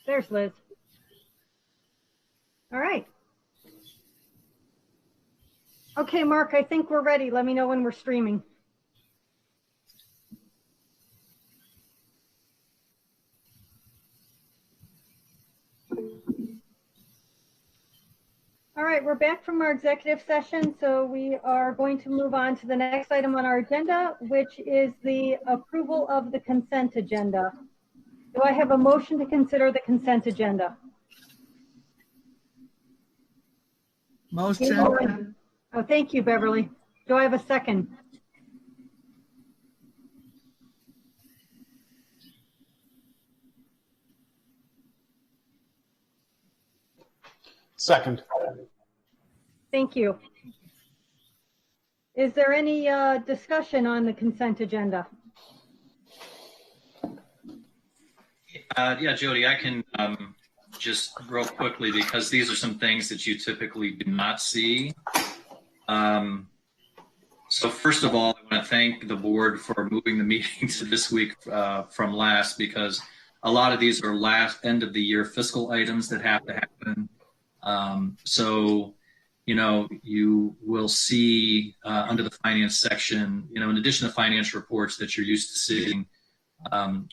There's Liz. All right. Okay, Mark, I think we're ready. Let me know when we're streaming. All right, we're back from our executive session, so we are going to move on to the next item on our agenda, which is the approval of the consent agenda. Do I have a motion to consider the consent agenda? Motion. Oh, thank you, Beverly. Do I have a second? Second. Thank you. Is there any discussion on the consent agenda? Yeah, Jody, I can just real quickly, because these are some things that you typically do not see. So first of all, I want to thank the board for moving the meeting to this week from last, because a lot of these are last end of the year fiscal items that have to happen. So, you know, you will see under the finance section, you know, in addition to finance reports that you're used to seeing,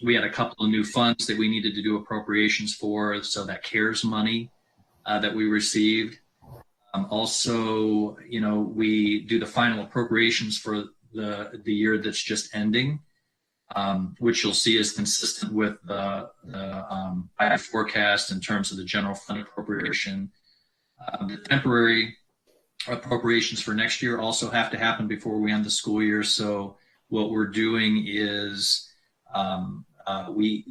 we had a couple of new funds that we needed to do appropriations for, so that CARES money that we received. Also, you know, we do the final appropriations for the year that's just ending, which you'll see is consistent with the forecast in terms of the general fund appropriation. The temporary appropriations for next year also have to happen before we end the school year. So what we're doing is we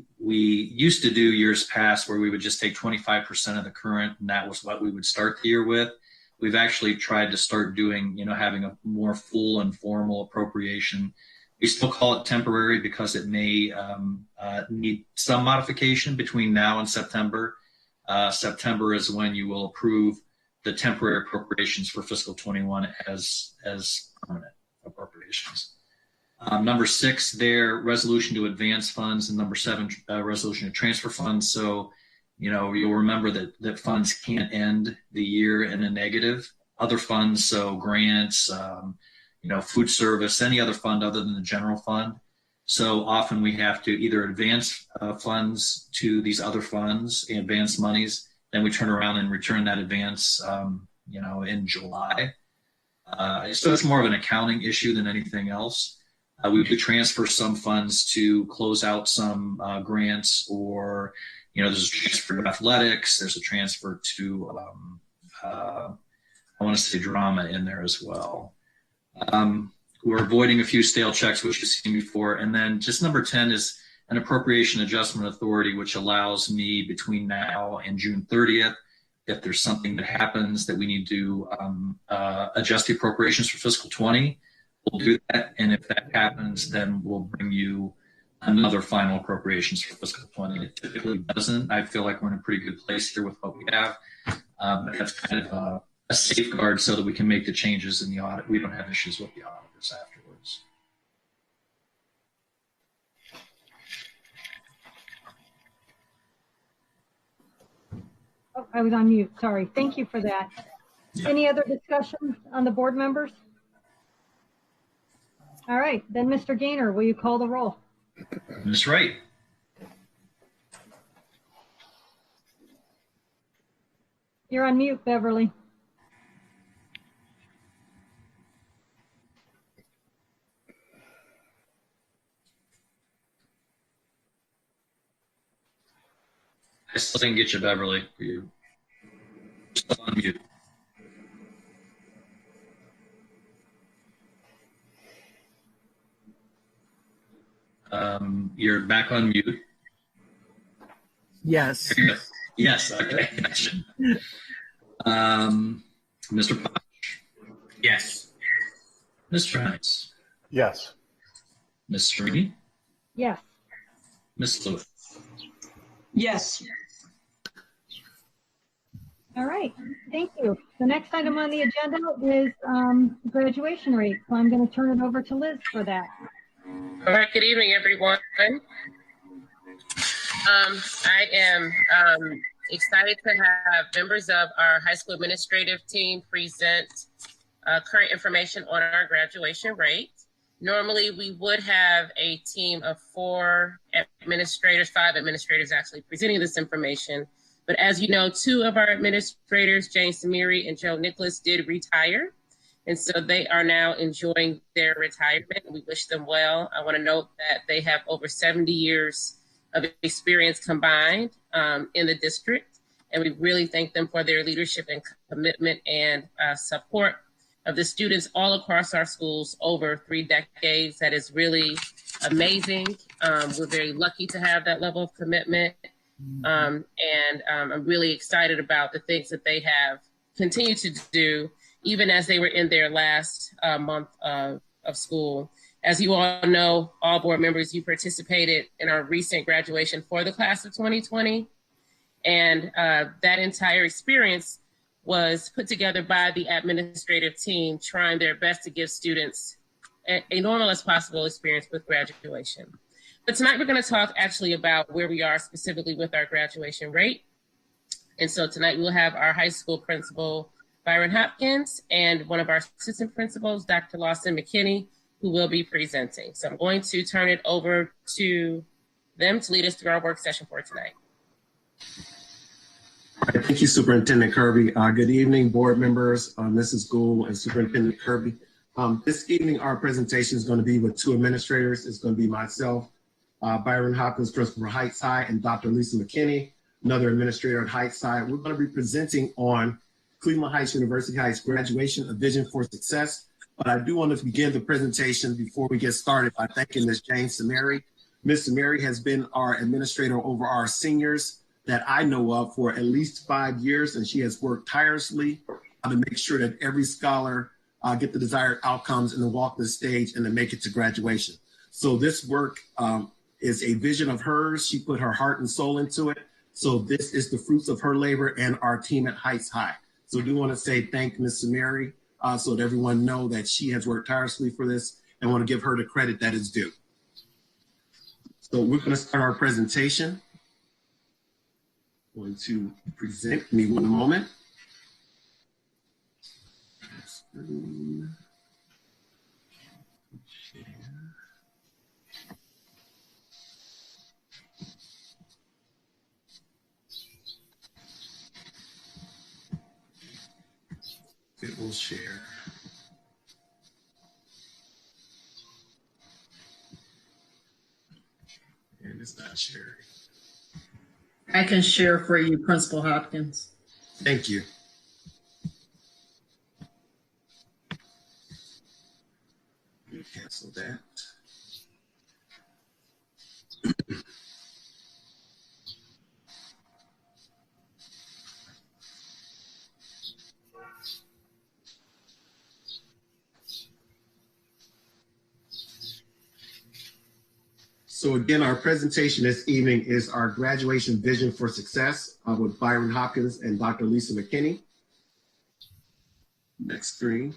used to do years past where we would just take 25% of the current, and that was what we would start the year with. We've actually tried to start doing, you know, having a more full and formal appropriation. We still call it temporary because it may need some modification between now and September. September is when you will approve the temporary appropriations for fiscal 21 as permanent appropriations. Number 6 there, resolution to advance funds, and number 7, resolution to transfer funds. So, you know, you'll remember that funds can't end the year in a negative. Other funds, so grants, you know, food service, any other fund other than the general fund. So often we have to either advance funds to these other funds, advance monies, then we turn around and return that advance, you know, in July. So it's more of an accounting issue than anything else. We could transfer some funds to close out some grants, or, you know, there's a transfer to athletics, there's a transfer to, I want to say drama in there as well. We're avoiding a few stale checks, which you've seen before. And then just number 10 is an appropriation adjustment authority, which allows me between now and June 30th, if there's something that happens that we need to adjust the appropriations for fiscal 20, we'll do that. And if that happens, then we'll bring you another final appropriations for fiscal 20. It typically doesn't. I feel like we're in a pretty good place here with what we have. But that's kind of a safeguard so that we can make the changes in the audit. We don't have issues with the auditors afterwards. Oh, I was on mute. Sorry. Thank you for that. Yeah. Any other discussion on the board members? All right. Then, Mr. Gaynor, will you call the roll? Ms. Wright. You're on mute, Beverly. I still didn't get you, Beverly. You're still on mute. You're back on mute. Yes. Yes, okay. Mr. Posh. Yes. Mr. Hines. Yes. Ms. Srini. Yes. Ms. Lewis. Yes. All right. Thank you. The next item on the agenda is graduation rate. So I'm going to turn it over to Liz for that. All right. Good evening, everyone. I am excited to have members of our high school administrative team present current information on our graduation rate. Normally, we would have a team of 4 administrators, 5 administrators actually presenting this information. But as you know, 2 of our administrators, Jane Samiri and Joe Nicholas, did retire. And so they are now enjoying their retirement. We wish them well. I want to note that they have over 70 years of experience combined in the district. And we really thank them for their leadership and commitment and support of the students all across our schools over 3 decades. That is really amazing. We're very lucky to have that level of commitment. I'm really excited about the things that they have continued to do, even as they were in their last month of school. As you all know, all board members, you participated in our recent graduation for the class of 2020. And that entire experience was put together by the administrative team, trying their best to give students a normal as possible experience with graduation. But tonight we're going to talk actually about where we are specifically with our graduation rate. And so tonight we'll have our high school principal, Byron Hopkins, and one of our assistant principals, Dr. Lawson McKinney, who will be presenting. So I'm going to turn it over to them to lead us through our work session for tonight. Thank you, Superintendent Kirby. Good evening, board members, Mrs. Gould and Superintendent Kirby. This evening, our presentation is going to be with 2 administrators. It's going to be myself, Byron Hopkins, principal at Heights High, and Dr. Lisa McKinney, another administrator at Heights High. We're going to be presenting on Cleveland Heights University Heights graduation, a vision for success. But I do want to begin the presentation before we get started by thanking Ms. Jane Samiri. Ms. Samiri has been our administrator over our seniors that I know of for at least 5 years, and she has worked tirelessly to make sure that every scholar get the desired outcomes and to walk the stage and to make it to graduation. So this work is a vision of hers. She put her heart and soul into it. So this is the fruits of her labor and our team at Heights High. So I do want to say thank Ms. Samiri so that everyone know that she has worked tirelessly for this, and want to give her the credit that is due. So we're going to start our presentation. Going to present, give me one moment. It will share. And it's not sharing. I can share for you, Principal Hopkins. Thank you. Cancel that. So again, our presentation this evening is our graduation vision for success with Byron Hopkins and Dr. Lisa McKinney. Next screen.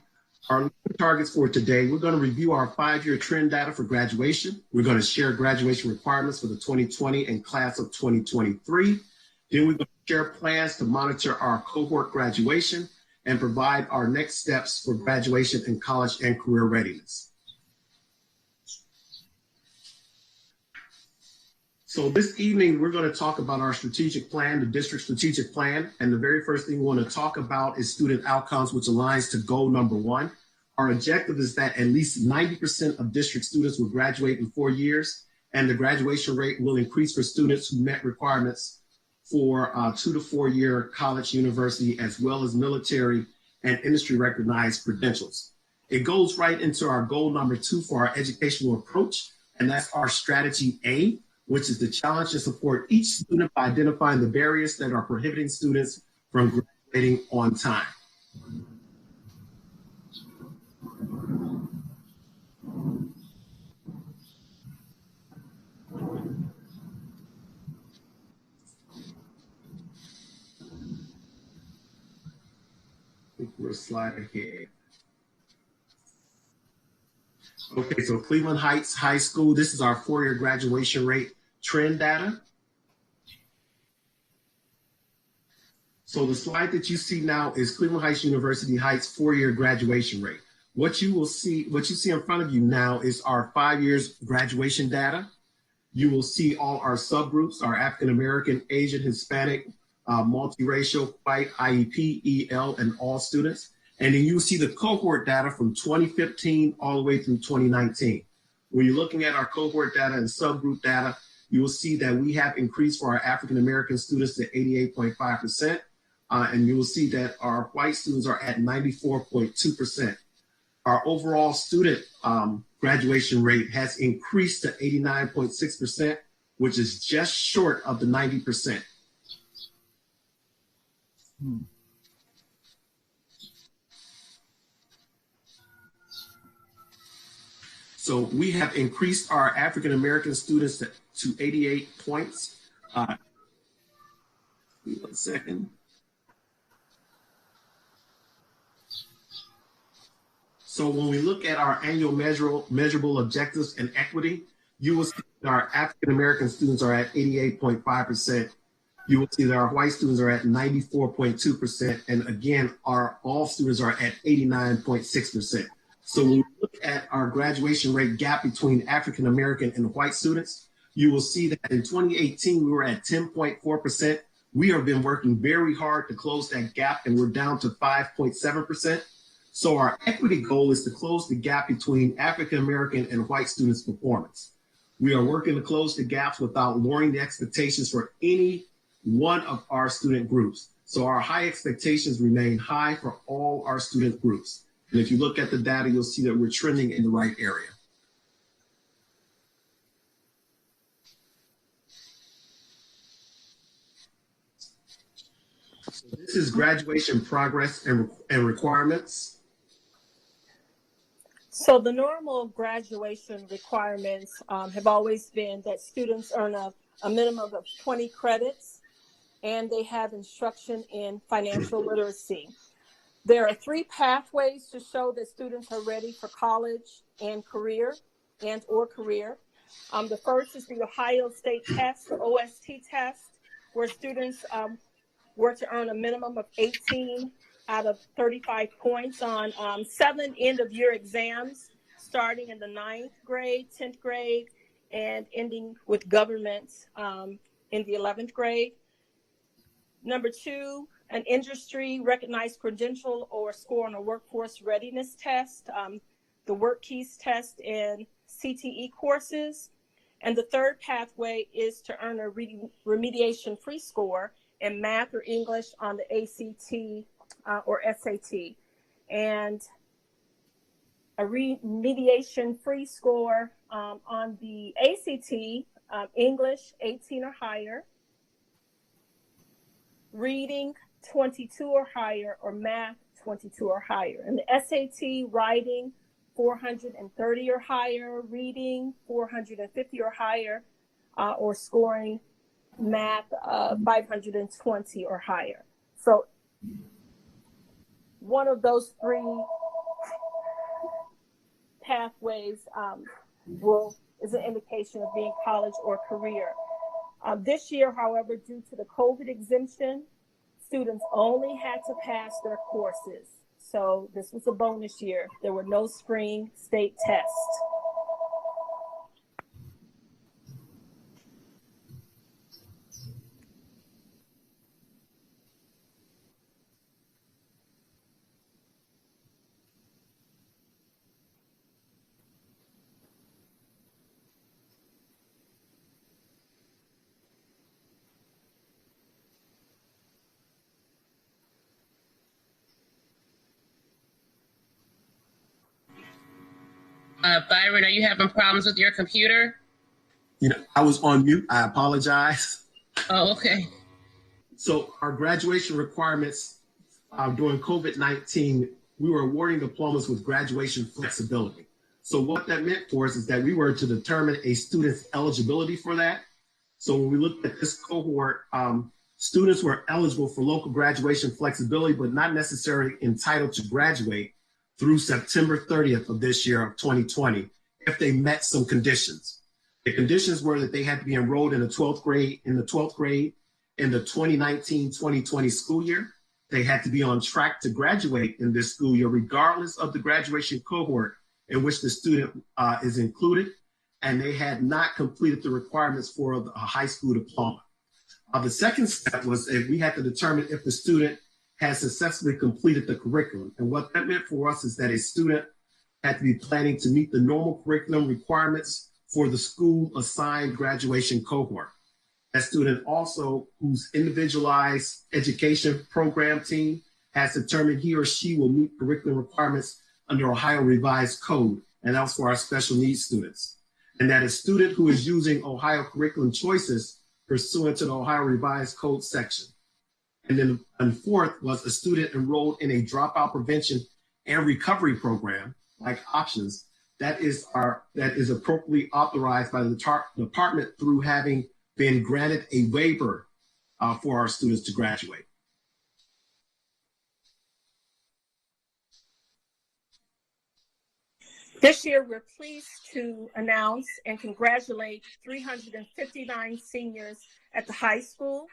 Our targets for today, we're going to review our 5-year trend data for graduation. We're going to share graduation requirements for the 2020 and class of 2023. Then we're going to share plans to monitor our cohort graduation and provide our next steps for graduation in college and career readiness. So this evening, we're going to talk about our strategic plan, the district strategic plan. And the very first thing we want to talk about is student outcomes, which aligns to goal number 1. Our objective is that at least 90% of district students will graduate in 4 years, and the graduation rate will increase for students who met requirements for 2 to 4 year college, university, as well as military and industry recognized credentials. It goes right into our goal number 2 for our educational approach, and that's our strategy A, which is to challenge and support each student by identifying the barriers that are prohibiting students from graduating on time. I think we're a slide ahead. Okay, so Cleveland Heights High School, this is our 4-year graduation rate trend data. So the slide that you see now is Cleveland Heights University Heights 4-year graduation rate. What you see in front of you now is our 5 years graduation data. You will see all our subgroups, our African American, Asian, Hispanic, multiracial, white, IEP, EL, and all students. And then you will see the cohort data from 2015 all the way through 2019. When you're looking at our cohort data and subgroup data, you will see that we have increased for our African American students to 88.5%. And you will see that our white students are at 94.2%. Our overall student graduation rate has increased to 89.6%, which is just short of the 90%. So we have increased our African American students to 88 points. 1 second. So when we look at our annual measurable objectives and equity, you will see that our African American students are at 88.5%. You will see that our white students are at 94.2%. And again, our all students are at 89.6%. So when we look at our graduation rate gap between African American and white students, you will see that in 2018, we were at 10.4%. We have been working very hard to close that gap, and we're down to 5.7%. So our equity goal is to close the gap between African American and white students' performance. We are working to close the gaps without lowering the expectations for any one of our student groups. So our high expectations remain high for all our student groups. And if you look at the data, you'll see that we're trending in the right area. So this is graduation progress and requirements. So the normal graduation requirements have always been that students earn a minimum of 20 credits and they have instruction in financial literacy. There are 3 pathways to show that students are ready for college and career. The first is the Ohio State test, the OST test, where students were to earn a minimum of 18 out of 35 points on 7 end-of-year exams, starting in the 9th grade, 10th grade, and ending with government in the 11th grade. Number 2, an industry recognized credential or score on a workforce readiness test, the Work Keys test in CTE courses. And the third pathway is to earn a remediation-free score in math or English on the ACT or SAT. And a remediation-free score on the ACT, English 18 or higher, reading 22 or higher, or math 22 or higher. And the SAT, writing 430 or higher, reading 450 or higher, or scoring math 520 or higher. So one of those 3 pathways is an indication of being college or career. This year, however, due to the COVID exemption, students only had to pass their courses. So this was a bonus year. There were no spring state tests. Byron, are you having problems with your computer? I was on mute. I apologize. Oh, okay. So our graduation requirements during COVID-19, we were awarding diplomas with graduation flexibility. So what that meant for us is that we were to determine a student's eligibility for that. So when we looked at this cohort, students were eligible for local graduation flexibility, but not necessarily entitled to graduate through September 30th of this year of 2020, if they met some conditions. The conditions were that they had to be enrolled in the 12th grade, in the 2019-2020 school year. They had to be on track to graduate in this school year, regardless of the graduation cohort in which the student is included, and they had not completed the requirements for a high school diploma. The second step was if we had to determine if the student had successfully completed the curriculum. And what that meant for us is that a student had to be planning to meet the normal curriculum requirements for the school assigned graduation cohort. That student also, whose individualized education program team has determined he or she will meet curriculum requirements under Ohio Revised Code, and that's for our special needs students. And that a student who is using Ohio curriculum choices pursuant to the Ohio Revised Code section. And fourth was a student enrolled in a dropout prevention and recovery program, like options, that is appropriately authorized by the department through having been granted a waiver for our students to graduate. This year, we're pleased to announce and congratulate 359 seniors at the high school.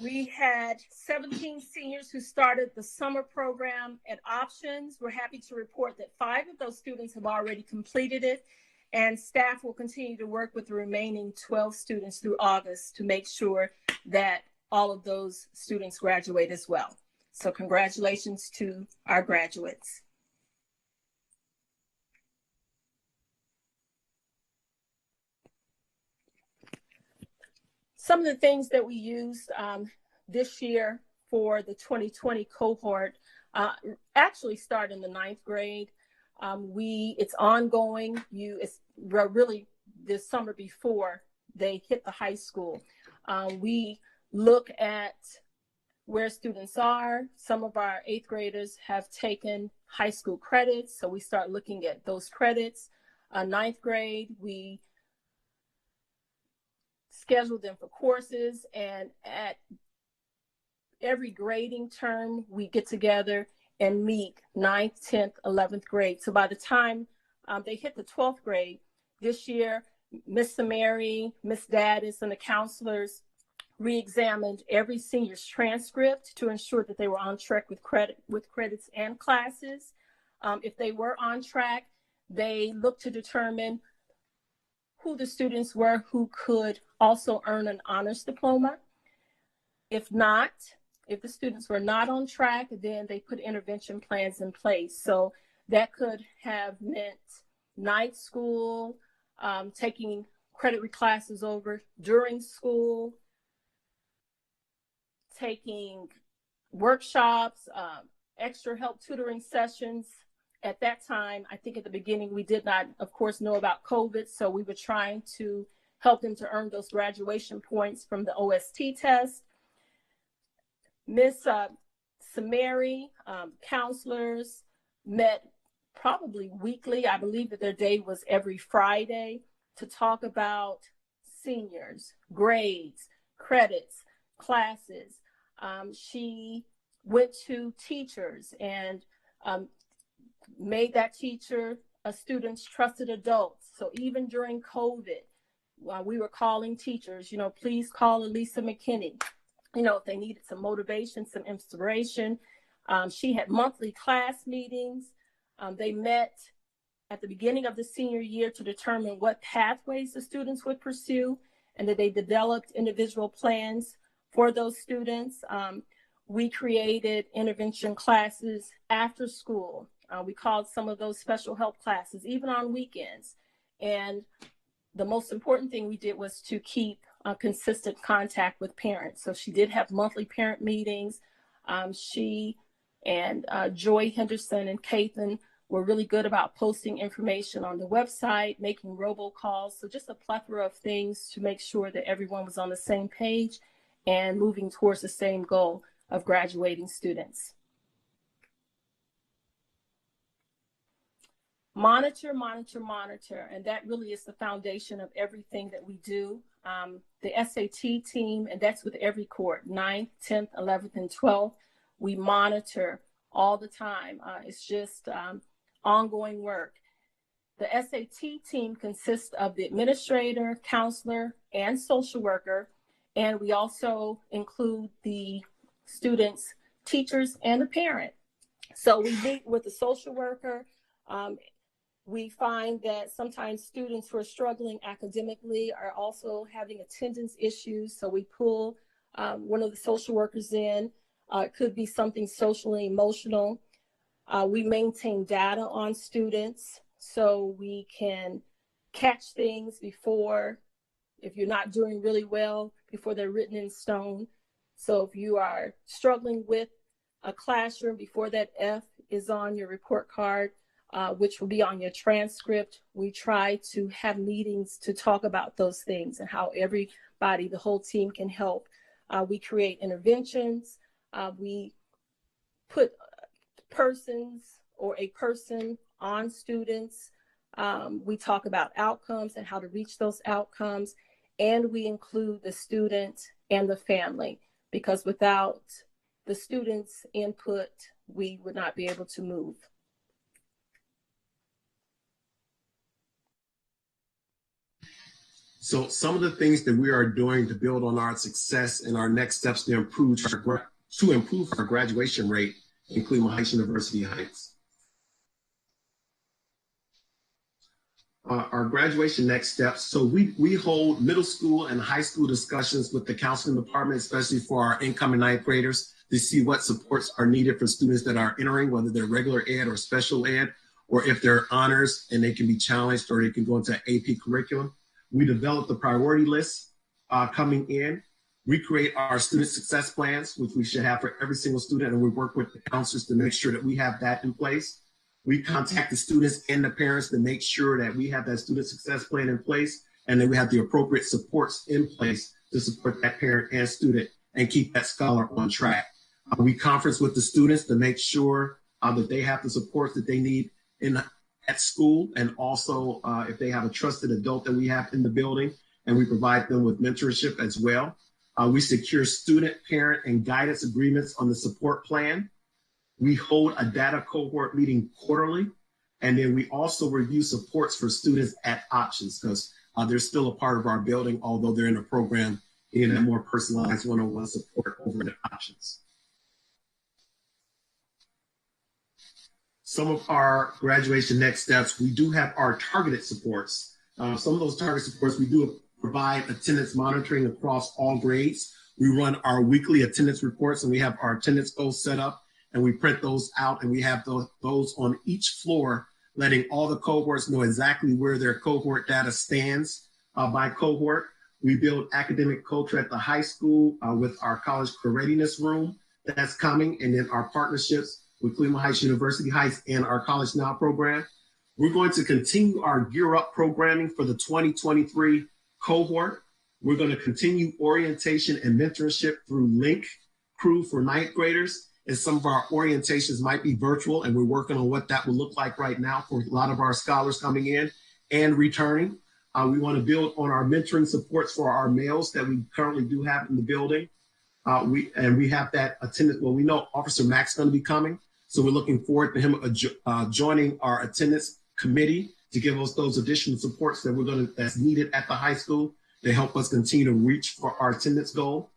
We had 17 seniors who started the summer program at Options. We're happy to report that 5 of those students have already completed it, and staff will continue to work with the remaining 12 students through August to make sure that all of those students graduate as well. So congratulations to our graduates. Some of the things that we used this year for the 2020 cohort actually start in the 9th grade. It's ongoing. It's really this summer before they hit the high school. We look at where students are. Some of our 8th graders have taken high school credits, so we start looking at those credits. 9th grade, we schedule them for courses, and at every grading term, we get together and meet 9th, 10th, 11th grade. So by the time they hit the 12th grade, this year, Miss Samari, Miss Daddis, and the counselors re-examined every senior's transcript to ensure that they were on track with credits and classes. If they were on track, they looked to determine who the students were who could also earn an honors diploma. If the students were not on track, then they put intervention plans in place. So that could have meant night school, taking credit classes over during school, taking workshops, extra help tutoring sessions. At that time, I think at the beginning, we did not, of course, know about COVID. So we were trying to help them to earn those graduation points from the OST test. Miss Samari, counselors met probably weekly. I believe that their day was every Friday to talk about seniors, grades, credits, classes. She went to teachers and made that teacher a student's trusted adult. So even during COVID, we were calling teachers, please call Elisa McKinney, if they needed some motivation, some inspiration. She had monthly class meetings. They met at the beginning of the senior year to determine what pathways the students would pursue, and that they developed individual plans for those students. We created intervention classes after school. We called some of those special help classes, even on weekends. And the most important thing we did was to keep consistent contact with parents. So she did have monthly parent meetings. She and Joy Henderson and Kathan were really good about posting information on the website, making robocalls. So just a plethora of things to make sure that everyone was on the same page and moving towards the same goal of graduating students. Monitor, monitor, monitor, and that really is the foundation of everything that we do. The SAT team, and that's with every court, 9th, 10th, 11th, and 12th, we monitor all the time. It's just ongoing work. The SAT team consists of the administrator, counselor, and social worker, And we also include the students, teachers, and the parent. So we meet with the social worker. We find that sometimes students who are struggling academically are also having attendance issues. So we pull one of the social workers in. It could be something socially emotional. We maintain data on students so we can catch things before, if you're not doing really well, before they're written in stone. So if you are struggling with a classroom, before that F is on your report card, which will be on your transcript, we try to have meetings to talk about those things and how everybody, the whole team, can help. We create interventions. We put persons or a person on students. We talk about outcomes and how to reach those outcomes. And we include the student and the family, because without the students' input, we would not be able to move. So some of the things that we are doing to build on our success and our next steps to improve our graduation rate in Cleveland Heights University Heights. Our graduation next steps. So we hold middle school and high school discussions with the counseling department, especially for our incoming ninth graders, to see what supports are needed for students that are entering, whether they're regular ed or special ed, or if they're honors and they can be challenged or they can go into AP curriculum. We develop the priority list coming in. We create our student success plans, which we should have for every single student, and we work with the counselors to make sure that we have that in place. We contact the students and the parents to make sure that we have that student success plan in place, and then we have the appropriate supports in place to support that parent and student and keep that scholar on track. We conference with the students to make sure that they have the supports that they need at school, and also if they have a trusted adult that we have in the building, and we provide them with mentorship as well. We secure student, parent, and guidance agreements on the support plan. We hold a data cohort meeting quarterly, and then we also review supports for students at options, because they're still a part of our building, although they're in a program in a more personalized one-on-one support over at options. Some of our graduation next steps, we do have our targeted supports. Some of those target supports, we do provide attendance monitoring across all grades. We run our weekly attendance reports, and we have our attendance goals set up, and we print those out, and we have those on each floor, letting all the cohorts know exactly where their cohort data stands by cohort. We build academic culture at the high school with our college career readiness room that's coming, and then our partnerships with Cleveland Heights University Heights and our College Now program. We're going to continue our Gear Up programming for the 2023 cohort. We're going to continue orientation and mentorship through Link Crew for ninth graders. And some of our orientations might be virtual, and we're working on what that will look like right now for a lot of our scholars coming in and returning. We want to build on our mentoring supports for our males that we currently do have in the building. We have that attendance. Well, we know Officer Mack's going to be coming, so we're looking forward to him joining our attendance committee to give us those additional supports that's needed at the high school to help us continue to reach for our attendance goal.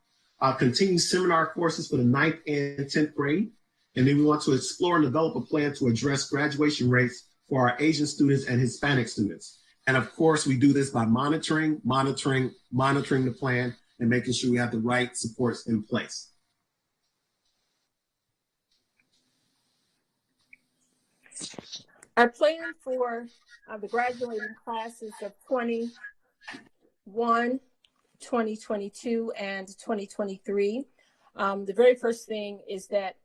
Continue seminar courses for the 9th and 10th grade. And then we want to explore and develop a plan to address graduation rates for our Asian students and Hispanic students. And of course, we do this by monitoring the plan and making sure we have the right supports in place. Our plan for the graduating classes of 2022, and 2023. The very first thing is that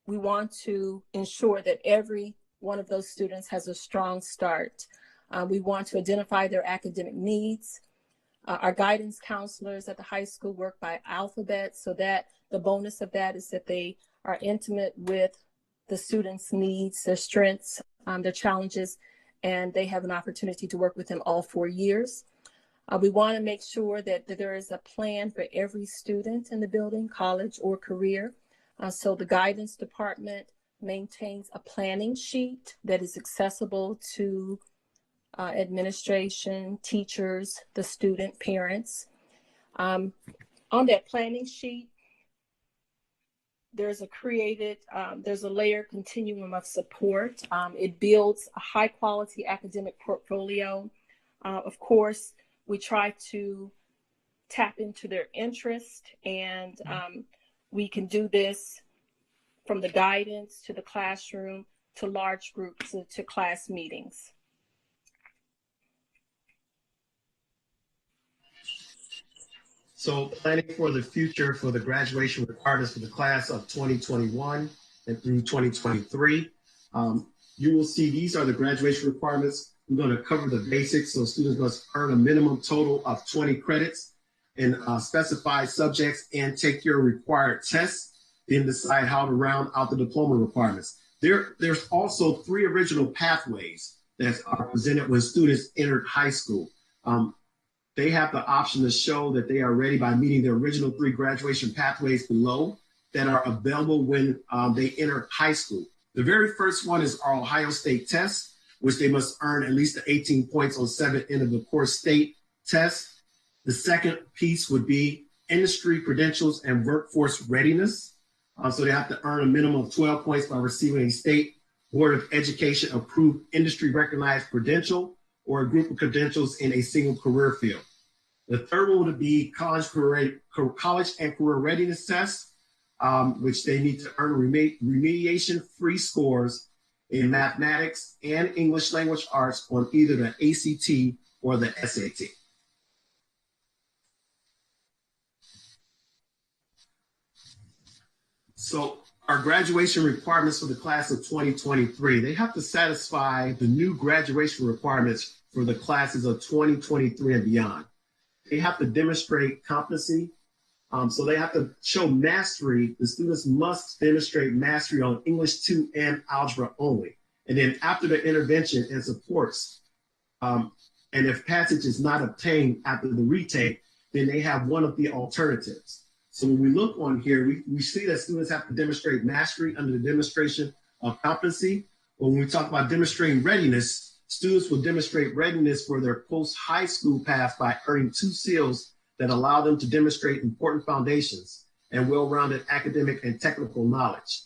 we want to ensure that every one of those students has a strong start. We want to identify their academic needs. Our guidance counselors at the high school work by alphabet, so that the bonus of that is that they are intimate with the students' needs, their strengths, their challenges, and they have an opportunity to work with them all 4 years. We want to make sure that there is a plan for every student in the building, college or career. So the guidance department maintains a planning sheet that is accessible to administration, teachers, the student, parents. On On that planning sheet, there's a layered continuum of support. It builds a high quality academic portfolio. Of course, we try to tap into their interest, and we can do this from the guidance to the classroom to large groups to class meetings. So planning for the future for the graduation requirements for the class of 2021 and through 2023. You will see these are the graduation requirements. We're going to cover the basics. So students must earn a minimum total of 20 credits in specified subjects and take your required tests, then decide how to round out the diploma requirements. There's also 3 original pathways that are presented when students entered high school. They have the option to show that they are ready by meeting the original 3 graduation pathways below that are available when they enter high school. The very first one is our Ohio State test, which they must earn at least 18 points on 7 end of the core state test. The second piece would be industry credentials and workforce readiness. So they have to earn a minimum of 12 points by receiving a state Board of Education approved industry recognized credential or a group of credentials in a single career field. The third one would be college and career readiness test, which they need to earn remediation-free scores in mathematics and English language arts on either the ACT or the SAT. So our graduation requirements for the class of 2023, they have to satisfy the new graduation requirements for the classes of 2023 and beyond. They have to demonstrate competency. So they have to show mastery. The students must demonstrate mastery on English 2 and algebra only. And then after the intervention and supports, and if passage is not obtained after the retake, then they have one of the alternatives. So when we look on here, we see that students have to demonstrate mastery under the demonstration of competency. When we talk about demonstrating readiness, students will demonstrate readiness for their post-high school path by earning 2 seals that allow them to demonstrate important foundations and well-rounded academic and technical knowledge.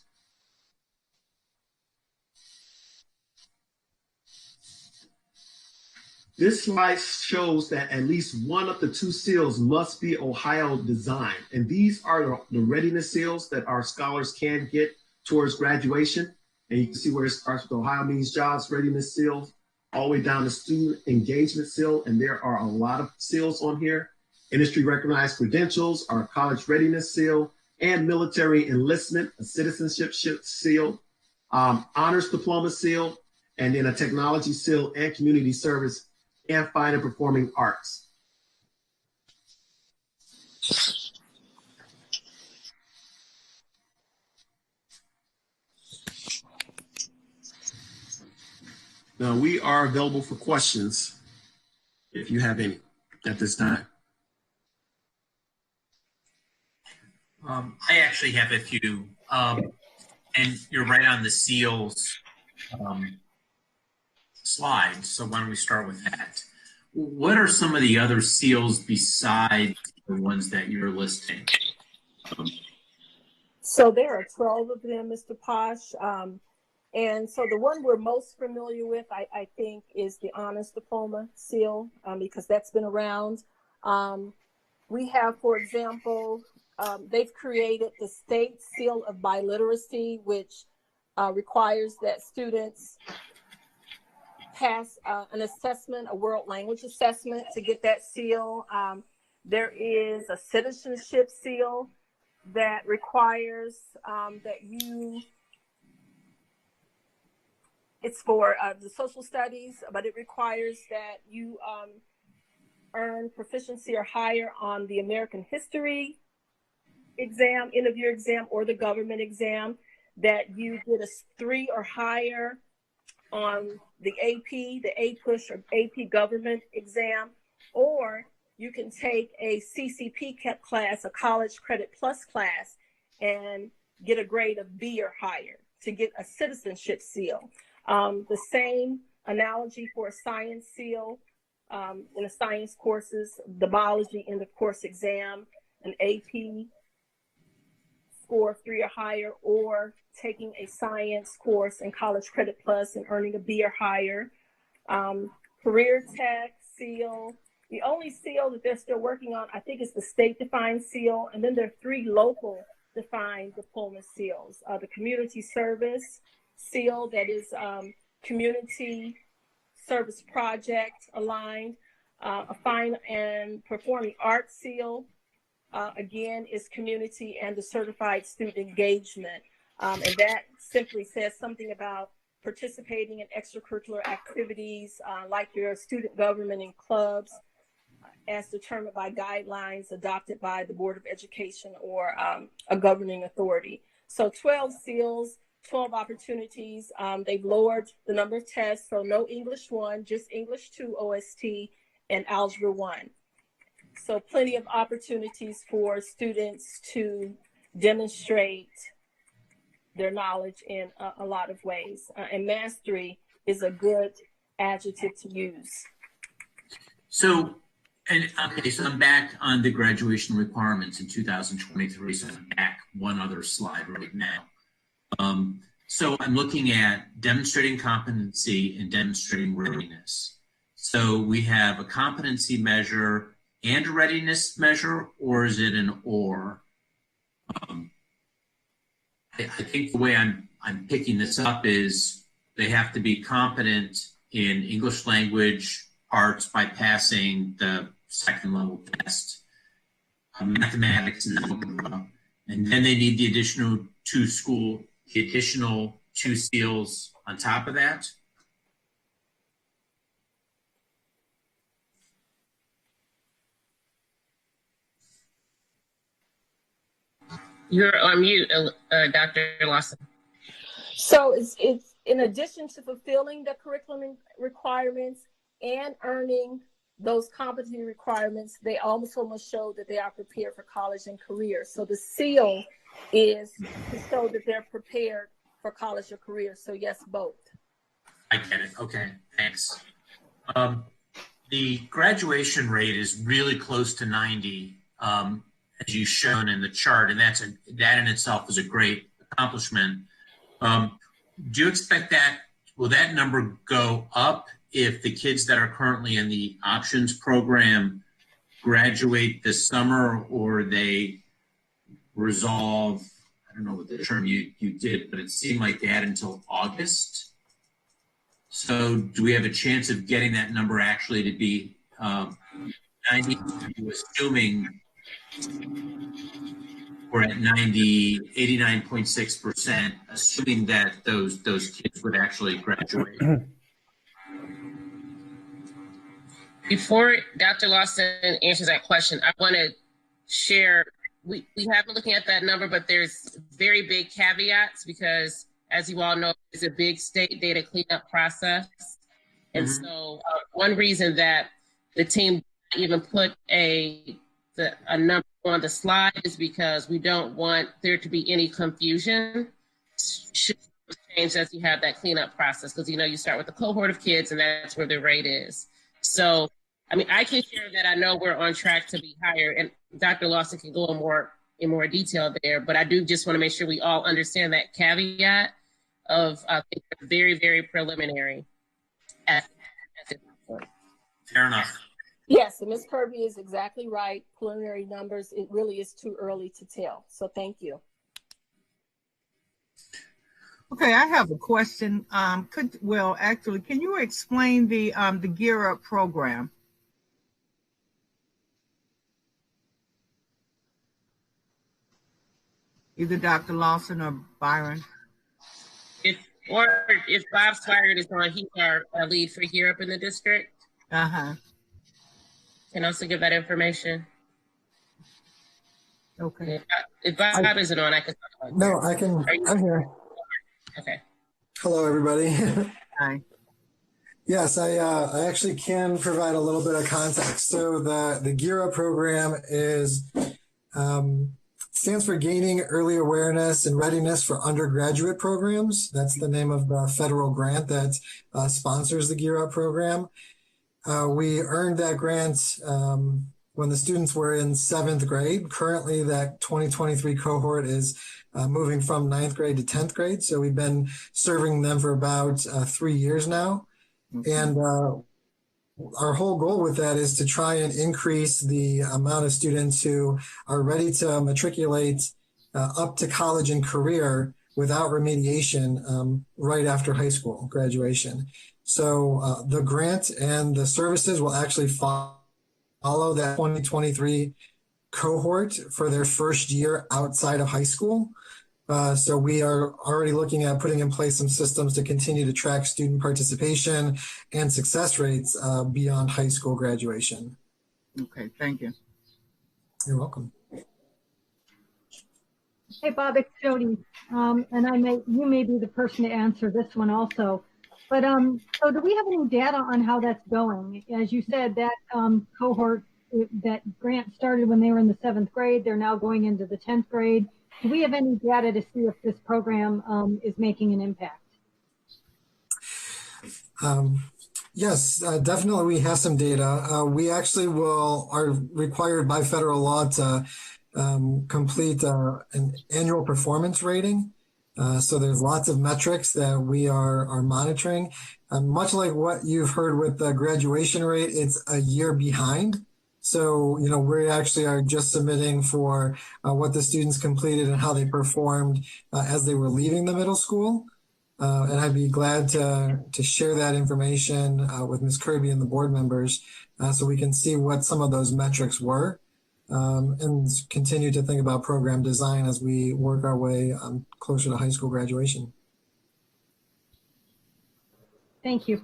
This slide shows that at least one of the 2 seals must be Ohio designed. And these are the readiness seals that our scholars can get towards graduation. And you can see where it starts with Ohio Means Jobs Readiness Seal, all the way down to Student Engagement Seal. And there are a lot of seals on here. Industry Recognized Credentials, our College Readiness Seal, and Military Enlistment, a Citizenship Seal, Honors Diploma Seal, and then a Technology Seal and Community Service and Fine and Performing Arts. Now we are available for questions if you have any at this time. I actually have a few, and you're right on the seals slide. So why don't we start with that? What are some of the other seals besides the ones that you're listing? So there are 12 of them, Mr. Posh. And so the one we're most familiar with, I think, is the Honors Diploma Seal, because that's been around. We have, for example, they've created the State Seal of Biliteracy, which requires that students pass an assessment, a world language assessment, to get that seal. There is a Citizenship Seal that requires that you, it's for the social studies, but it requires that you earn proficiency or higher on the American history exam, end of year exam, or the government exam, that you get a 3 or higher on the AP, the APUSH or AP government exam, or you can take a CCP class, a college credit plus class, and get a grade of B or higher to get a citizenship seal. The same analogy for a science seal in the science courses, the biology end of course exam. an AP score of 3 or higher, or taking a science course in College Credit Plus and earning a B or higher. Career Tech, Seal. The only seal that they're still working on, I think, is the state-defined seal. And then there are 3 local defined diploma seals. The Community Service Seal, that is community service project aligned. A Fine and Performing Arts Seal, again, is community, and the Certified Student Engagement. And that simply says something about participating in extracurricular activities like your student government and clubs, as determined by guidelines adopted by the Board of Education or a governing authority. So 12 seals, 12 opportunities. They've lowered the number of tests, so no English 1, just English 2 OST and Algebra 1. So plenty of opportunities for students to demonstrate their knowledge in a lot of ways. And mastery is a good adjective to use. So, so I'm back on the graduation requirements in 2023. So I'm back one other slide right now. So I'm looking at demonstrating competency and demonstrating readiness. So we have a competency measure and a readiness measure, or is it an or? I think the way I'm picking this up is they have to be competent in English language arts by passing the second level test, mathematics and algebra, and then they need the additional 2 seals on top of that. You're on mute, Dr. Lawson. So it's in addition to fulfilling the curriculum requirements and earning those competency requirements, they also must show that they are prepared for college and career. So the seal is to show that they're prepared for college or career. So yes, both. I get it. Okay, thanks. The graduation rate is really close to 90. As you've shown in the chart, and that in itself is a great accomplishment. Do you expect will that number go up if the kids that are currently in the options program graduate this summer, or they resolve, I don't know what the term you did, but it seemed like they had until August. So do we have a chance of getting that number actually to be 90, assuming we're at 89.6%, assuming that those kids would actually graduate? Before Dr. Lawson answers that question, I want to share, we have been looking at that number, but there's very big caveats because, as you all know, it's a big state data cleanup process. And so one reason that the team even put a number on the slide is because we don't want there to be any confusion should change as you have that cleanup process, because you start with a cohort of kids and that's where the rate is. So I mean, I can share that I know we're on track to be higher, and Dr. Lawson can go in more detail there, but I do just want to make sure we all understand that caveat of very, very preliminary at this point. Fair enough. Yes, and Ms. Kirby is exactly right. Preliminary numbers, it really is too early to tell. So thank you. Okay, I have a question. Can you explain the Gear Up program? Either Dr. Lawson or Byron. If Bob Swigert is on, he's our lead for Gear Up in the district. Can also give that information. Okay. If Bob isn't on, I can talk about it. No, I can. I'm here. Okay. Hello, everybody. Hi. Yes, I actually can provide a little bit of context. So the Gear Up program stands for Gaining Early Awareness and Readiness for Undergraduate Programs. That's the name of the federal grant that sponsors the Gear Up program. We earned that grant when the students were in 7th grade. Currently, that 2023 cohort is moving from 9th grade to 10th grade. So we've been serving them for about 3 years now. And our whole goal with that is to try and increase the amount of students who are ready to matriculate up to college and career without remediation right after high school graduation. So the grant and the services will actually follow that 2023 cohort for their first year outside of high school. So we are already looking at putting in place some systems to continue to track student participation and success rates beyond high school graduation. Okay, thank you. You're welcome. Hey, Bob, it's Jody. And you may be the person to answer this one also. But so do we have any data on how that's going? As you said, that cohort, that grant started when they were in the 7th grade. They're now going into the 10th grade. Do we have any data to see if this program is making an impact? Yes, definitely we have some data. We actually are required by federal law to complete an annual performance rating. So there's lots of metrics that we are monitoring. Much like what you've heard with the graduation rate, it's a year behind. So, we actually are just submitting for what the students completed and how they performed as they were leaving the middle school. And I'd be glad to share that information with Ms. Kirby and the board members so we can see what some of those metrics were and continue to think about program design as we work our way closer to high school graduation. Thank you.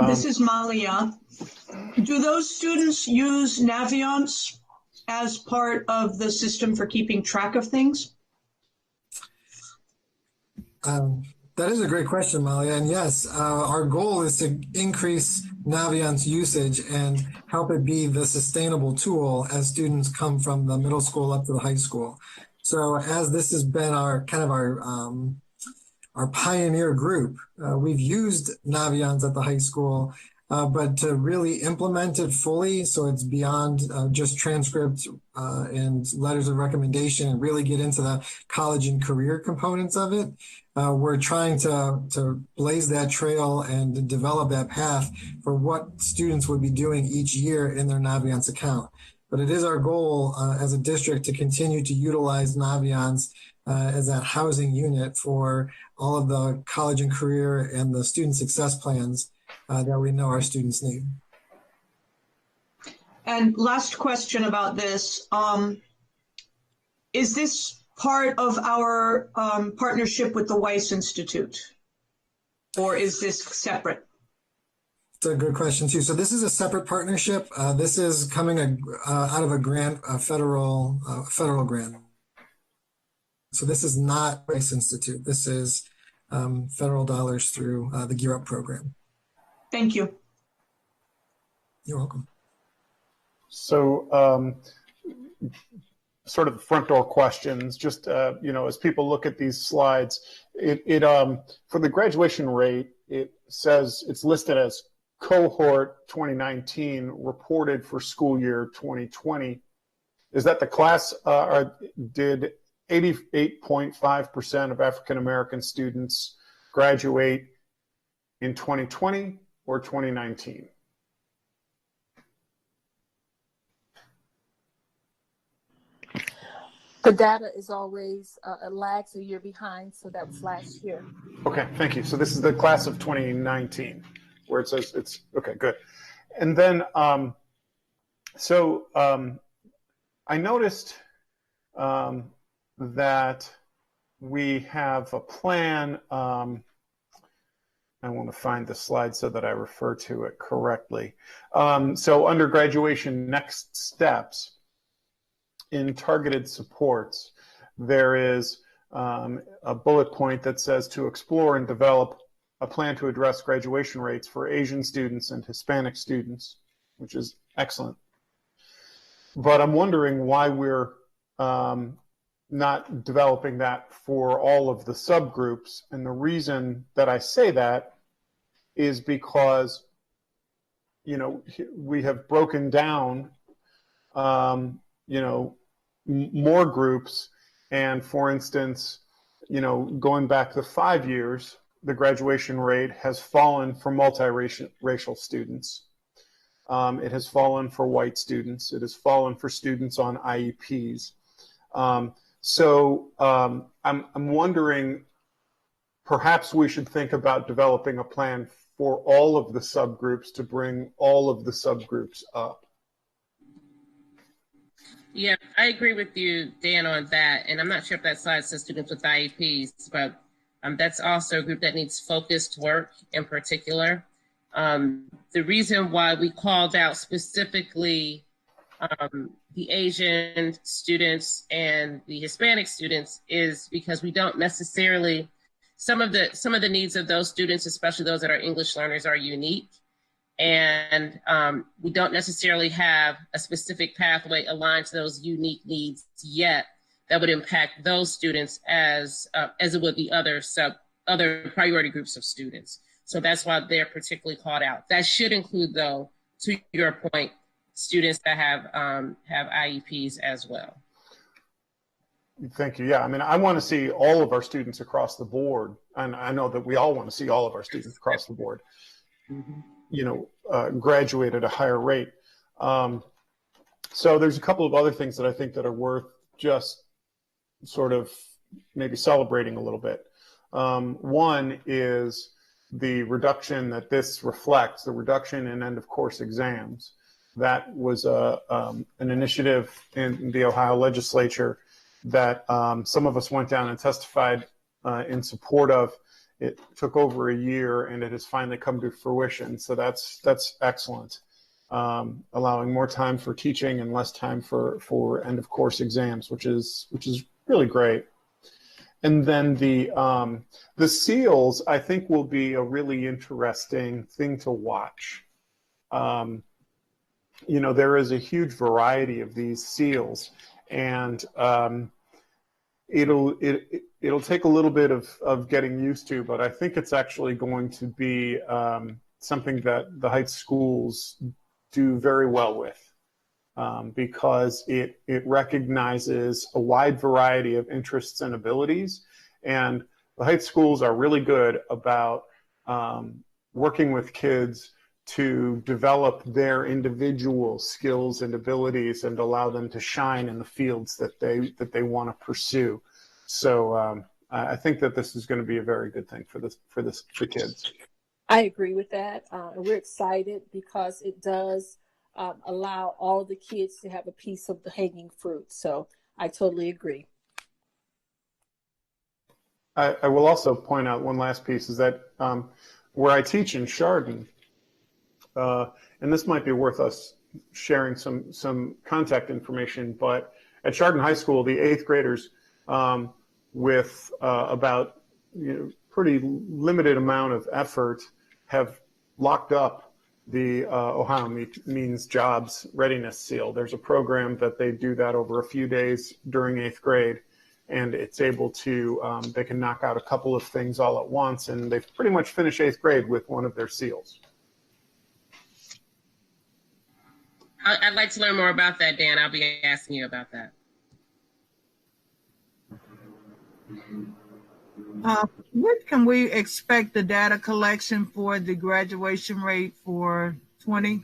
This is Malia. Do those students use Naviance as part of the system for keeping track of things? That is a great question, Malia. And yes, our goal is to increase Naviance usage and help it be the sustainable tool as students come from the middle school up to the high school. So as this has been our pioneer group, we've used Naviance at the high school, but to really implement it fully, so it's beyond just transcripts and letters of recommendation and really get into the college and career components of it, we're trying to blaze that trail and develop that path for what students would be doing each year in their Naviance account. But it is our goal as a district to continue to utilize Naviance as that housing unit for all of the college and career and the student success plans that we know our students need. And last question about this. Is this part of our partnership with the Weiss Institute, or is this separate? It's a good question too. So this is a separate partnership. This is coming out of a grant, a federal grant. So this is not Weiss Institute. This is federal dollars through the Gear Up program. Thank you. You're welcome. So sort of front door questions, just, as people look at these slides, for the graduation rate, it says it's listed as cohort 2019 reported for school year 2020. Is that the class, did 88.5% of African-American students graduate in 2020 or 2019? The data is always lags a year behind, so that was last year. Okay, thank you. So this is the class of 2019, where it says it's, okay, good. And then, I noticed that we have a plan. I want to find the slide so that I refer to it correctly. So under graduation next steps, in targeted supports, there is a bullet point that says to explore and develop a plan to address graduation rates for Asian students and Hispanic students, which is excellent. But I'm wondering why we're not developing that for all of the subgroups. And the reason that I say that is because we have broken down, more groups. And for instance, going back to 5 years, the graduation rate has fallen for multiracial students. It has fallen for white students. It has fallen for students on IEPs. I'm wondering, perhaps we should think about developing a plan for all of the subgroups to bring all of the subgroups up. Yeah, I agree with you, Dan, on that. And I'm not sure if that slide says students with IEPs, but that's also a group that needs focused work in particular. The reason why we called out specifically the Asian students and the Hispanic students is because we don't necessarily, some of the needs of those students, especially those that are English learners, are unique. And we don't necessarily have a specific pathway aligned to those unique needs yet that would impact those students as it would the other priority groups of students. So that's why they're particularly called out. That should include, though, to your point, students that have IEPs as well. Thank you. Yeah, I mean, I want to see all of our students across the board, and I know that we all want to see all of our students across the board, graduate at a higher rate. So there's a couple of other things that I think that are worth just sort of maybe celebrating a little bit. One is the reduction that this reflects, the reduction in end of course exams. That was an initiative in the Ohio legislature that some of us went down and testified in support of. It took over a year and it has finally come to fruition. So that's excellent. Allowing more time for teaching and less time for end of course exams, which is really great. And then the seals, I think, will be a really interesting thing to watch. There is a huge variety of these seals, and it'll take a little bit of getting used to, but I think it's actually going to be something that the Heights schools do very well with. Because it recognizes a wide variety of interests and abilities. And the Heights schools are really good about working with kids to develop their individual skills and abilities and allow them to shine in the fields that they want to pursue. So I think that this is going to be a very good thing for kids. I agree with that. We're excited because it does allow all the kids to have a piece of the hanging fruit. So I totally agree. I will also point out one last piece is that where I teach in Chardon, and this might be worth us sharing some contact information, but at Chardon High School, the 8th graders with about pretty limited amount of effort have locked up the Ohio Means Jobs Readiness Seal. There's a program that they do that over a few days during 8th grade, and it's able to, they can knock out a couple of things all at once, and they've pretty much finished 8th grade with one of their seals. I'd like to learn more about that, Dan. I'll be asking you about that. When can we expect the data collection for the graduation rate for 20?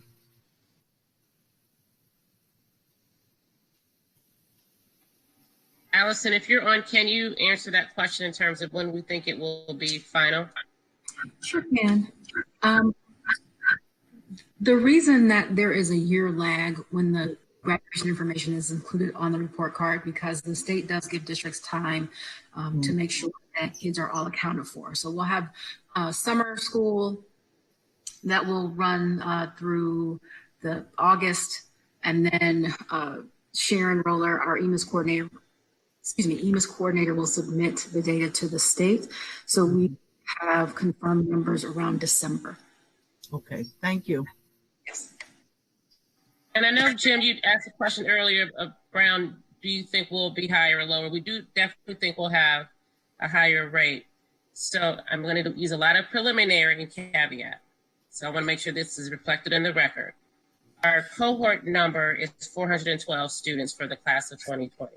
Allison, if you're on, can you answer that question in terms of when we think it will be final? Sure can. The reason that there is a year lag when the graduation information is included on the report card, because the state does give districts time to make sure that kids are all accounted for. So we'll have summer school that will run through the August, and then Sharon Roller, our EMIS coordinator, will submit the data to the state. So we have confirmed numbers around December. Okay, thank you. Yes. And I know, Jim, you asked a question earlier around, do you think we'll be higher or lower? We do definitely think we'll have a higher rate. So I'm going to use a lot of preliminary and caveat. So I want to make sure this is reflected in the record. Our cohort number is 412 students for the class of 2020.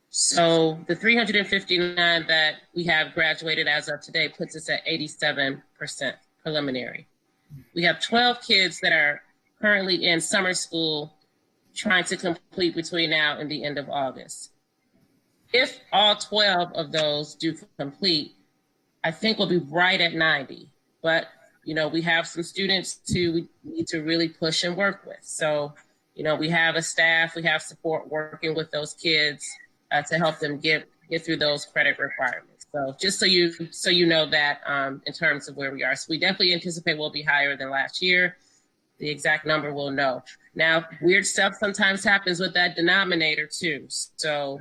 So the 359 that we have graduated as of today puts us at 87% preliminary. We have 12 kids that are currently in summer school trying to complete between now and the end of August. If all 12 of those do complete, I think we'll be right at 90. But, you know, we have some students we need to really push and work with. So, you know, we have a staff, we have support working with those kids to help them get through those credit requirements. So just so you know that in terms of where we are. So we definitely anticipate we'll be higher than last year. The exact number we'll know. Now, weird stuff sometimes happens with that denominator too. So,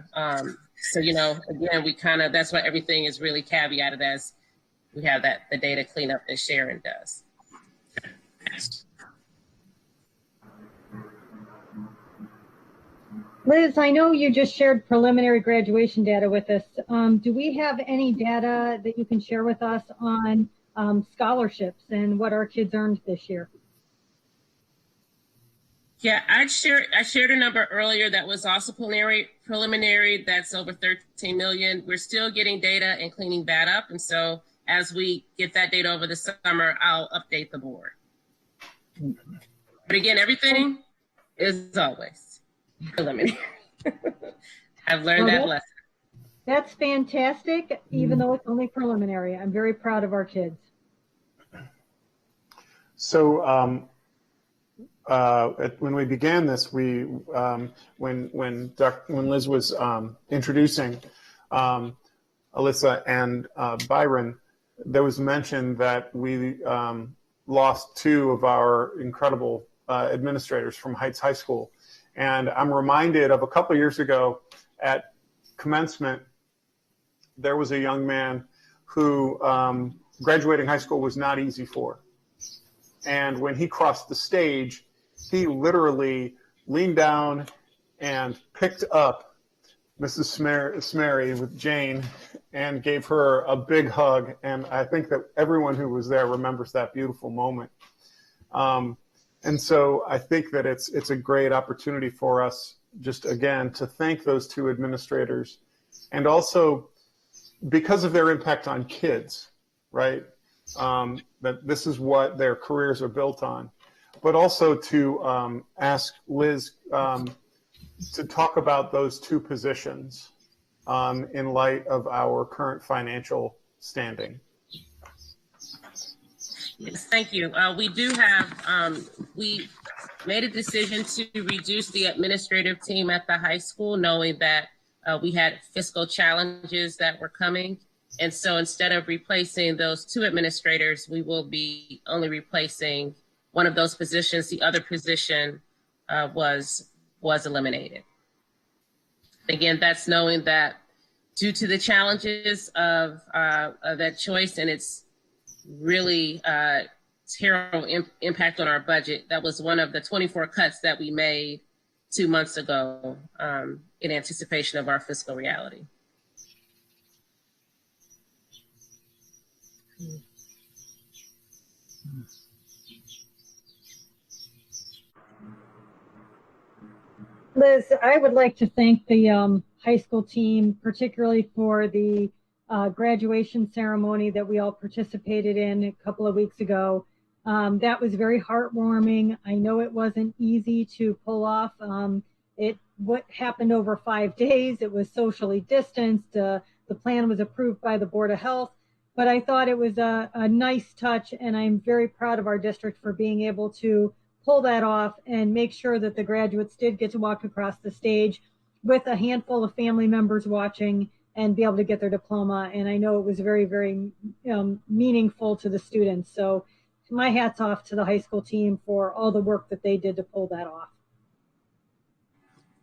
you know, again, that's why everything is really caveated as we have the data cleanup that Sharon does. Okay, thanks. Liz, I know you just shared preliminary graduation data with us. Do we have any data that you can share with us on scholarships and what our kids earned this year? Yeah, I shared a number earlier that was also preliminary. That's over 13 million. We're still getting data and cleaning that up. And so as we get that data over the summer, I'll update the board. But again, everything is always preliminary. I've learned that lesson. That's fantastic, even though it's only preliminary. I'm very proud of our kids. So when we began this, when Liz was introducing Alyssa and Byron, there was mention that we lost two of our incredible administrators from Heights High School. And I'm reminded of a couple of years ago at commencement, there was a young man who graduating high school was not easy for. And when he crossed the stage, he literally leaned down and picked up Mrs. Smary with Jane and gave her a big hug. And I think that everyone who was there remembers that beautiful moment. And so I think that it's a great opportunity for us, just again, to thank those two administrators, and also because of their impact on kids, right? That this is what their careers are built on. But also to ask Liz to talk about those two positions in light of our current financial standing. Yes, thank you. We do have, we made a decision to reduce the administrative team at the high school, knowing that we had fiscal challenges that were coming. And so instead of replacing those two administrators, we will be only replacing one of those positions. The other position was eliminated. Again, that's knowing that due to the challenges of that choice and its really terrible impact on our budget, that was one of the 24 cuts that we made 2 months ago in anticipation of our fiscal reality. Liz, I would like to thank the high school team, particularly for the graduation ceremony that we all participated in a couple of weeks ago. That was very heartwarming. I know it wasn't easy to pull off. What happened over 5 days, it was socially distanced. The plan was approved by the Board of Health, but I thought it was a nice touch, and I'm very proud of our district for being able to pull that off and make sure that the graduates did get to walk across the stage with a handful of family members watching and be able to get their diploma. And I know it was very, very meaningful to the students. So my hat's off to the high school team for all the work that they did to pull that off.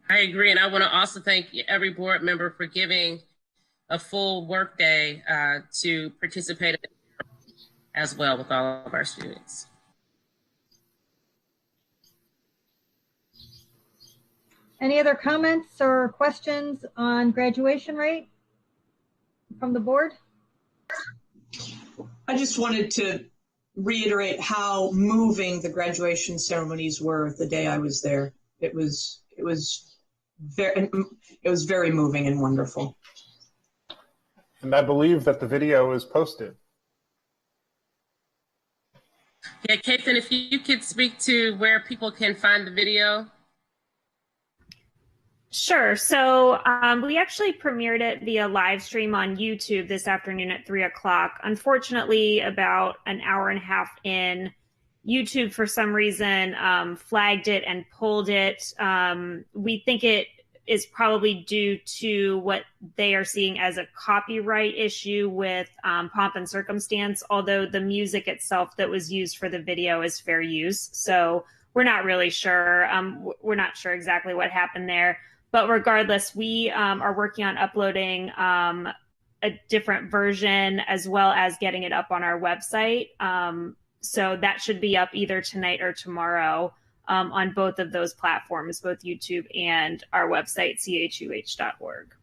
I agree. And I want to also thank every board member for giving a full work day to participate as well with all of our students. Any other comments or questions on graduation rate from the board? I just wanted to reiterate how moving the graduation ceremonies were the day I was there. It was very moving and wonderful. And I believe that the video is posted. Yeah, Caitlin, if you could speak to where people can find the video. Sure. So we actually premiered it via live stream on YouTube this afternoon at 3 o'clock. Unfortunately, about an hour and a half in, YouTube for some reason flagged it and pulled it. We think it is probably due to what they are seeing as a copyright issue with pomp and circumstance, although the music itself that was used for the video is fair use. So we're not really sure. We're not sure exactly what happened there. But regardless, we are working on uploading a different version as well as getting it up on our website. So that should be up either tonight or tomorrow on both of those platforms, both YouTube and our website, chuh.org.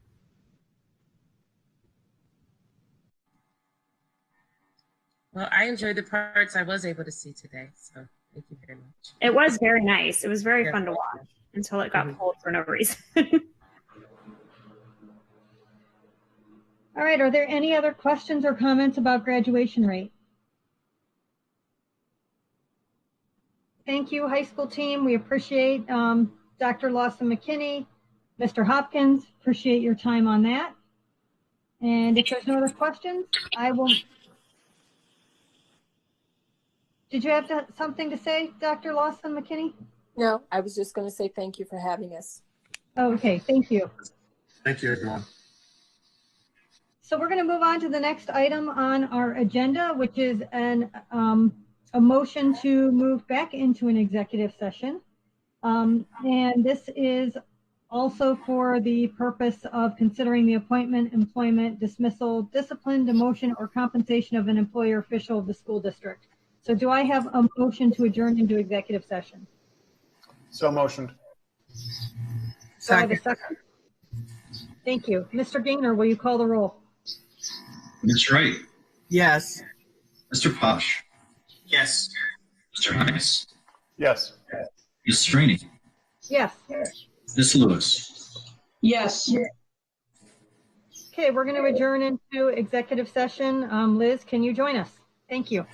Well, I enjoyed the parts I was able to see today, so thank you very much. It was very nice. It was very fun to watch until it got pulled for no reason. All right, are there any other questions or comments about graduation rate? Thank you, high school team. We appreciate Dr. Lawson-McKinney, Mr. Hopkins, appreciate your time on that. And if there's no other questions, I will. Did you have something to say, Dr. Lawson-McKinney? No, I was just going to say thank you for having us. Okay, thank you. Thank you, everyone. So we're going to move on to the next item on our agenda, which is a motion to move back into an executive session. And this is also for the purpose of considering the appointment, employment, dismissal, discipline, demotion, or compensation of an employer official of the school district. So do I have a motion to adjourn into executive session? So motioned. Do I have a second? Thank you. Mr. Gaynor, will you call the roll? Ms. Wright? Yes. Mr. Posh? Yes. Mr. Hines? Yes. Ms. Straney? Yes. Ms. Lewis? Yes. Okay, we're going to adjourn into executive session. Liz, can you join us? Thank you.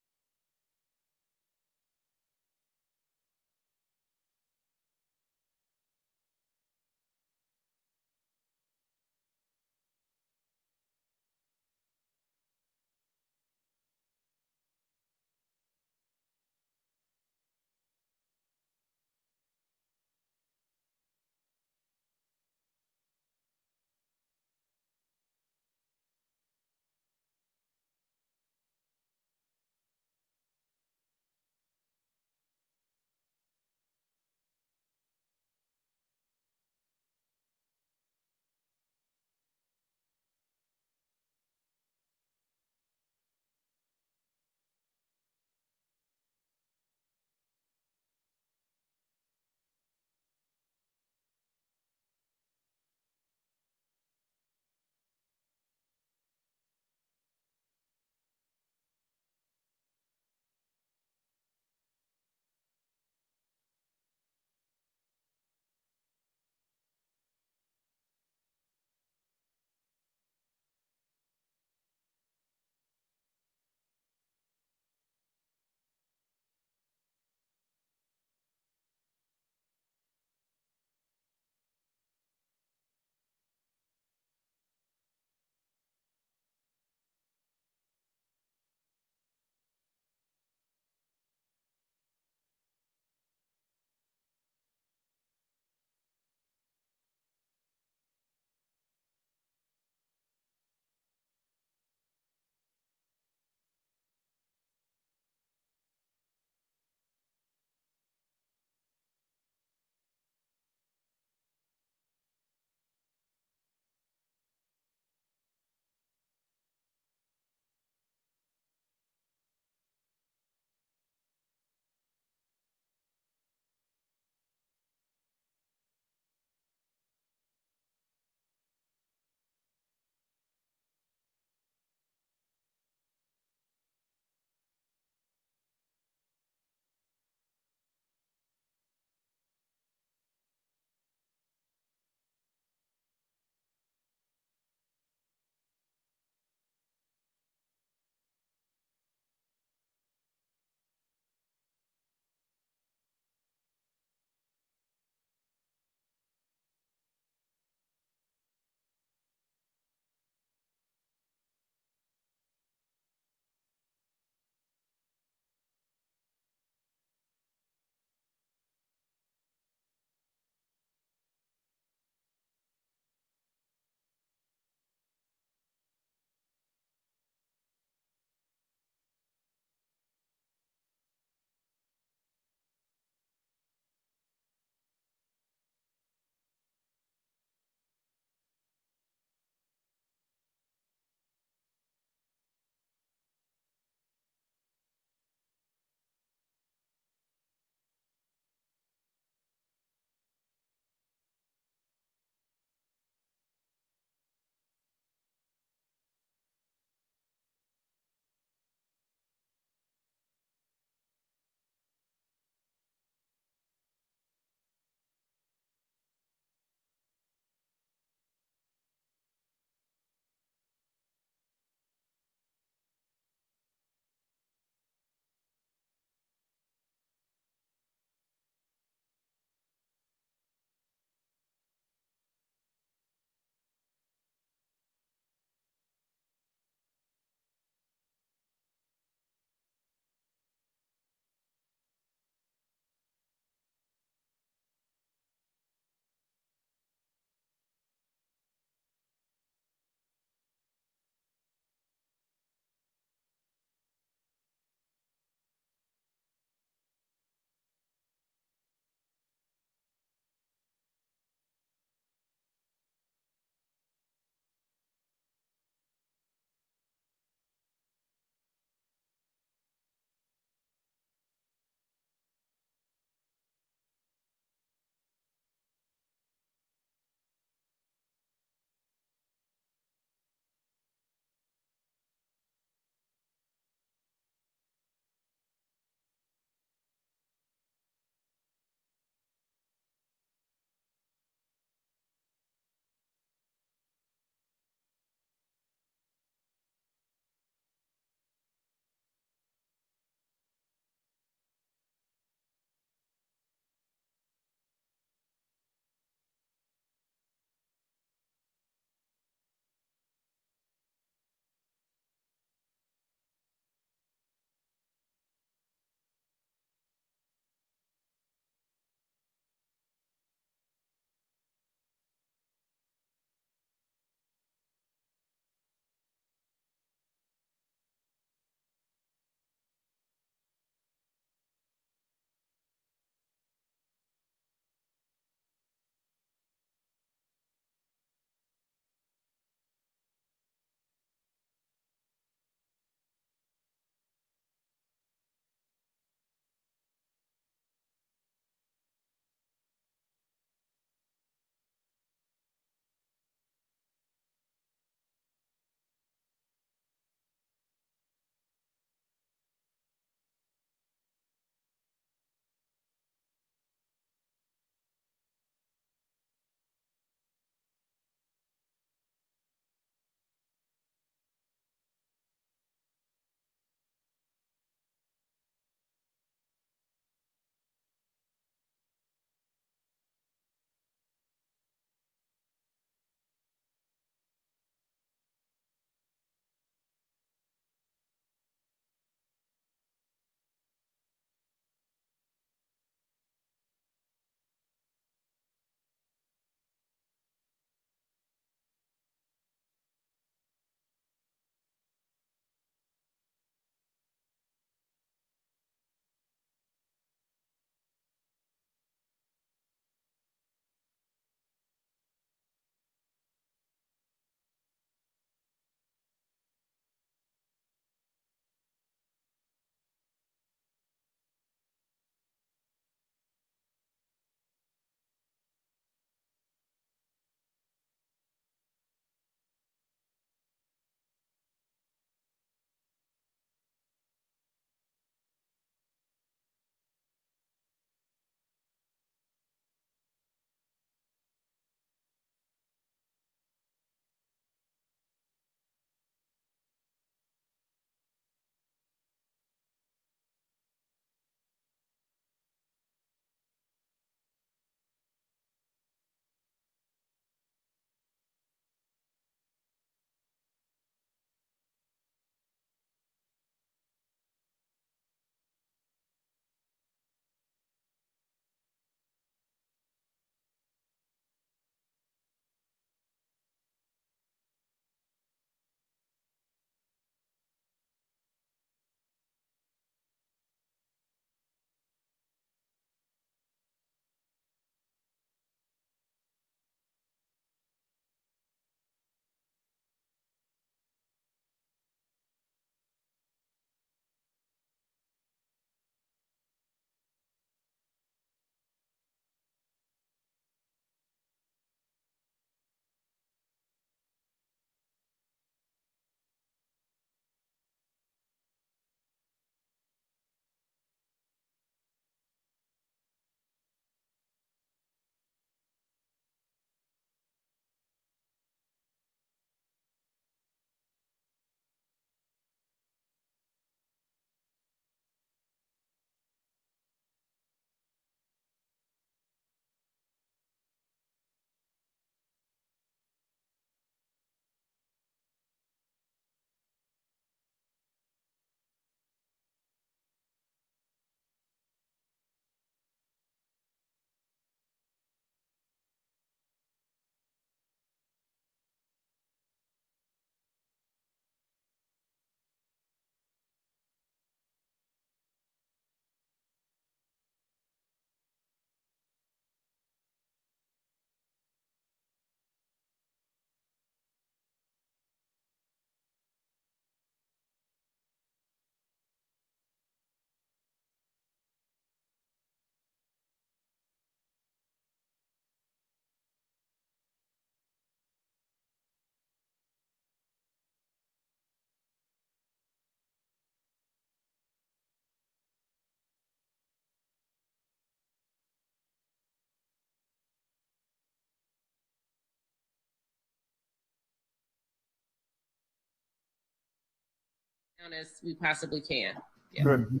as we possibly can. Yeah. Good.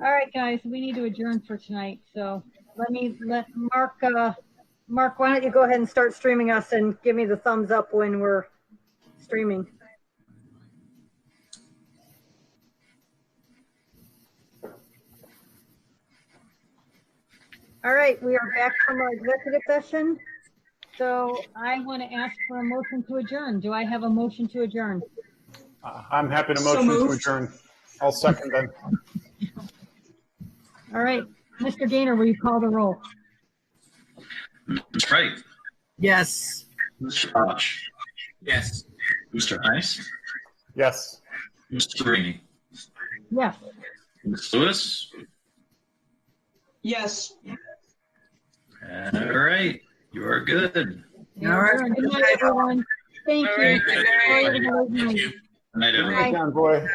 All right, guys, we need to adjourn for tonight. So let Mark, Mark, why don't you go ahead and start streaming us and give me the thumbs up when we're streaming. All right, we are back from our executive session. So I want to ask for a motion to adjourn. Do I have a motion to adjourn? I'm happy to motion to adjourn. I'll second that. All right, Mr. Gaynor, will you call the roll? Mr. Wright. Yes. Mr. Posh. Yes. Mr. Heiss. Yes. Mr. Rainey. Yes. Ms. Lewis. Yes. All right. You are good. All right. Good night, everyone. Thank you. Right, good night. Thank you. Good night, everyone. Down, boy.